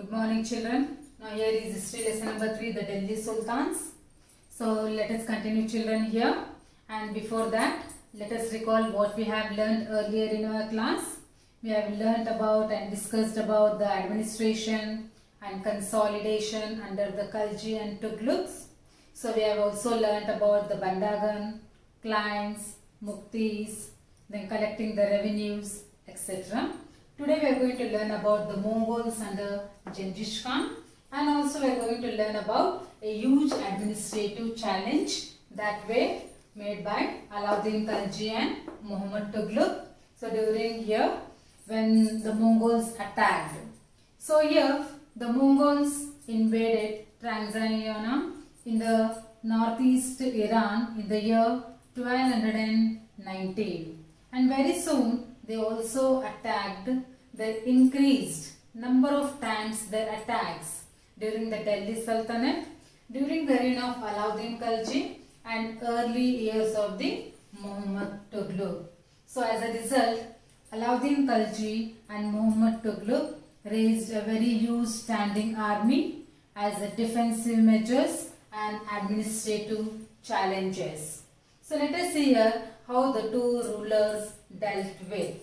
Good morning, children. Now here is history lesson number 3, the Delhi Sultans. So let us continue, children, here. And before that, let us recall what we have learned earlier in our class. We have learnt about and discussed about the administration and consolidation under the Khalji and Tughluqs. So we have also learnt about the Bandagan, clients, muktis, then collecting the revenues, etc. Today we are going to learn about the Mongols under Genghis Khan, and also we are going to learn about a huge administrative challenge that were made by Alauddin Khalji and Muhammad Tughluq. So during here when the Mongols attacked. So here the Mongols invaded Tanzania in the northeast Iran in the year 1219, and very soon they also attacked. They increased number of times their attacks during the Delhi Sultanate, during the reign of Alauddin Khalji and early years of the Muhammad Tughluq. So as a result, Alauddin Khalji and Muhammad Tughluq raised a very huge standing army as a defensive measures and administrative challenges. So let us see here how the two rulers dealt with.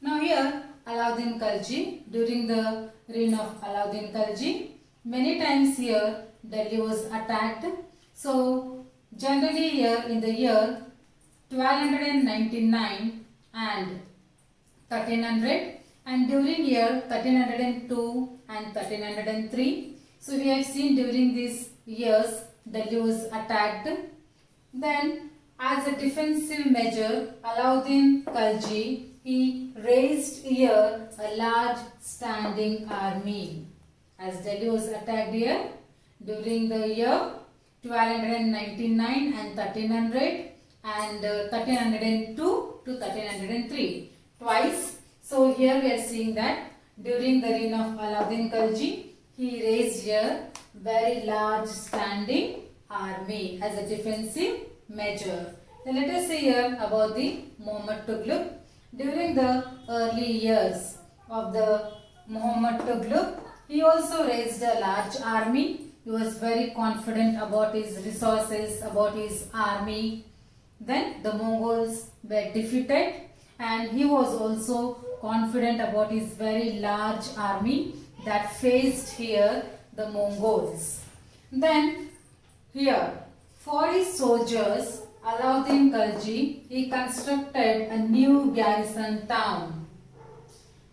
Now here Alauddin Khalji, during the reign of Alauddin Khalji, many times here Delhi was attacked. So generally here in the year 1299 and 1300, and during year 1302 and 1303. So we have seen during these years Delhi was attacked. Then as a defensive measure, Alauddin Khalji, he raised here a large standing army. As Delhi was attacked here during the year 1299 and 1300 and 1302 to 1303, twice. So here we are seeing that during the reign of Alauddin Khalji, he raised here very large standing army as a defensive measure. Then let us see here about the Muhammad Tughluq. During the early years of the Muhammad Tughluq, he also raised a large army. He was very confident about his resources, about his army. Then the Mongols were defeated, and he was also confident about his very large army that faced here the Mongols. Then here for his soldiers, Alauddin Khalji, he constructed a new garrison town,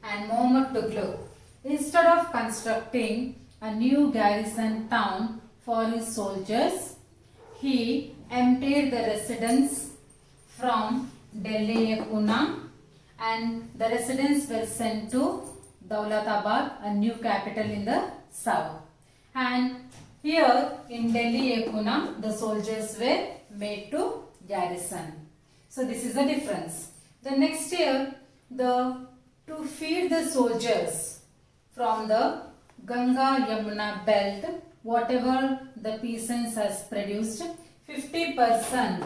and Muhammad Tughluq, instead of constructing a new garrison town for his soldiers, he emptied the residents from Delhi Yakuna, and the residents were sent to Daulatabad, a new capital in the south. And here in Delhi Yakuna, the soldiers were made to garrison. So this is the difference. The next year, to feed the soldiers from the Ganga Yamuna belt, whatever the peasants has produced, 50%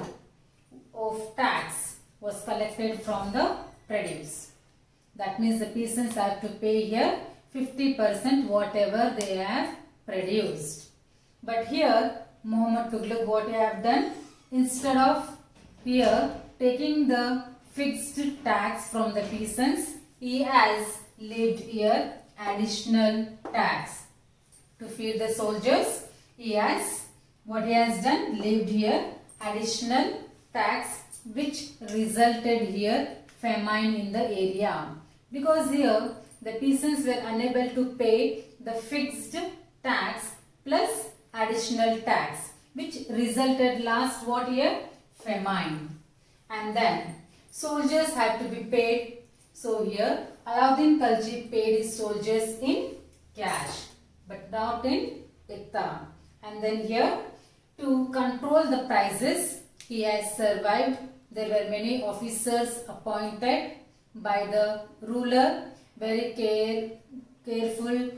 of tax was collected from the produce. That means the peasants have to pay here 50% whatever they have produced. But here Muhammad Tughluq, what he have done, instead of here taking the fixed tax from the peasants, he has levied here additional tax. To feed the soldiers, he has done, levied here additional tax, which resulted here famine in the area. Because here the peasants were unable to pay the fixed tax plus additional tax, which resulted last what year? Famine. And then soldiers had to be paid. So here Alauddin Khalji paid his soldiers in cash, but not in iqta. And then here, to control the prices, he has survived. There were many officers appointed by the ruler. Very careful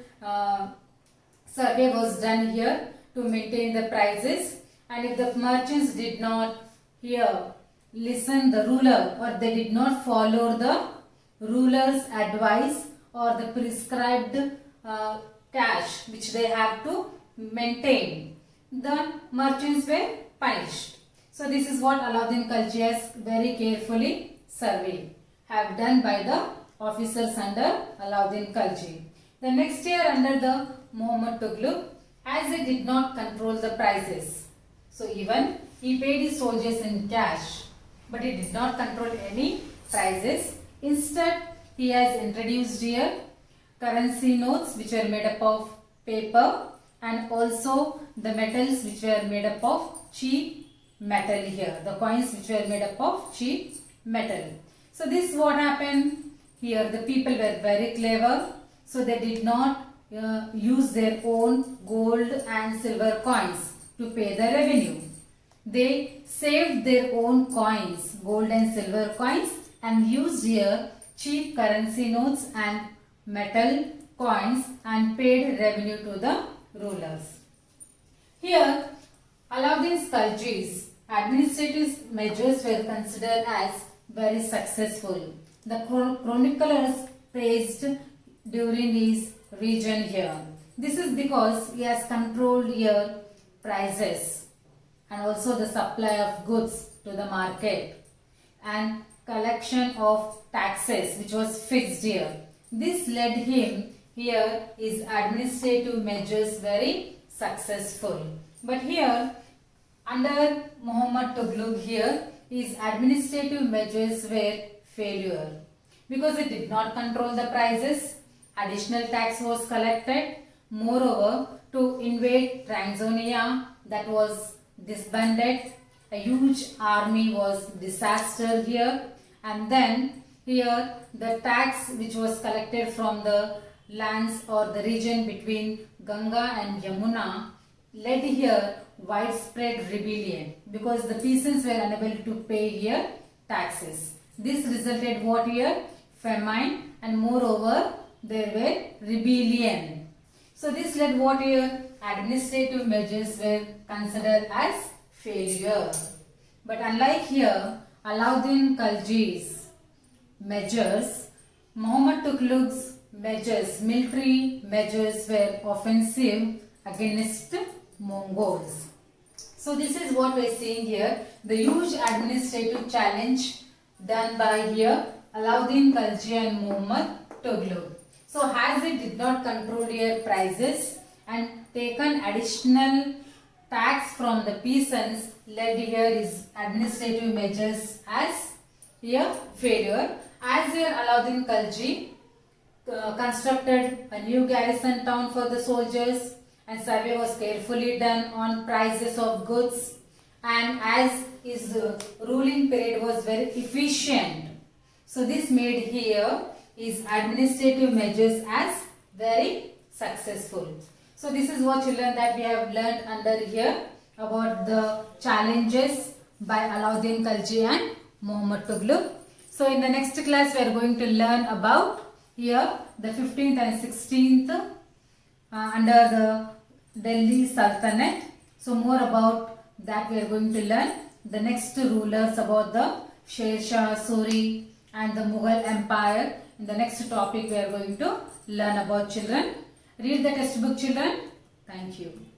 survey was done here to maintain the prices. And if the merchants did not listen the ruler, or they did not follow the ruler's advice or the prescribed cash which they have to maintain, the merchants were punished. So this is what Alauddin Khalji has very carefully surveyed, have done by the officers under Alauddin Khalji. The next year under the Muhammad Tughluq, as he did not control the prices, so even he paid his soldiers in cash, but he did not control any prices. Instead, he has introduced here currency notes which were made up of paper, and also the metals which were made up of cheap metal here. The coins which were made up of cheap metal. So this what happened here. The people were very clever. So they did not use their own gold and silver coins to pay the revenue. They saved their own coins, gold and silver coins, and used here cheap currency notes and metal coins and paid revenue to the rulers. Here, Alauddin Khalji's administrative measures were considered as very successful. The chroniclers praised during his region here. This is because he has controlled here prices and also the supply of goods to the market and collection of taxes which was fixed here. This led him here his administrative measures very successful. But here under Muhammad Tughluq here his administrative measures were failure because he did not control the prices. Additional tax was collected. Moreover, to invade Transonia, that was disbanded. A huge army was disaster here, and then here the tax which was collected from the lands or the region between Ganga and Yamuna led here widespread rebellion because the peasants were unable to pay here taxes. This resulted what here? Famine, and moreover there were rebellion. So this led what here? Administrative measures were considered as failure. But unlike here, Alauddin Khalji's measures, Muhammad Tughluq's measures, military measures were offensive against Mongols. So this is what we are seeing here, the huge administrative challenge done by here Alauddin Khalji and Muhammad Tughluq. So as he did not control here prices and taken additional tax from the peasants, led here his administrative measures as here failure. As here Alauddin Khalji constructed a new garrison town for the soldiers, and survey was carefully done on prices of goods, and as his ruling period was very efficient, so this made here his administrative measures as very successful. So this is what children that we have learned under here about the challenges by Alauddin Khalji and Muhammad Tughluq. So in the next class we are going to learn about here the 15th and 16th under the Delhi Sultanate. So more about that we are going to learn. The next rulers about the Sher Shah Suri and the Mughal Empire. In the next topic we are going to learn about children. Read the textbook children. Thank you.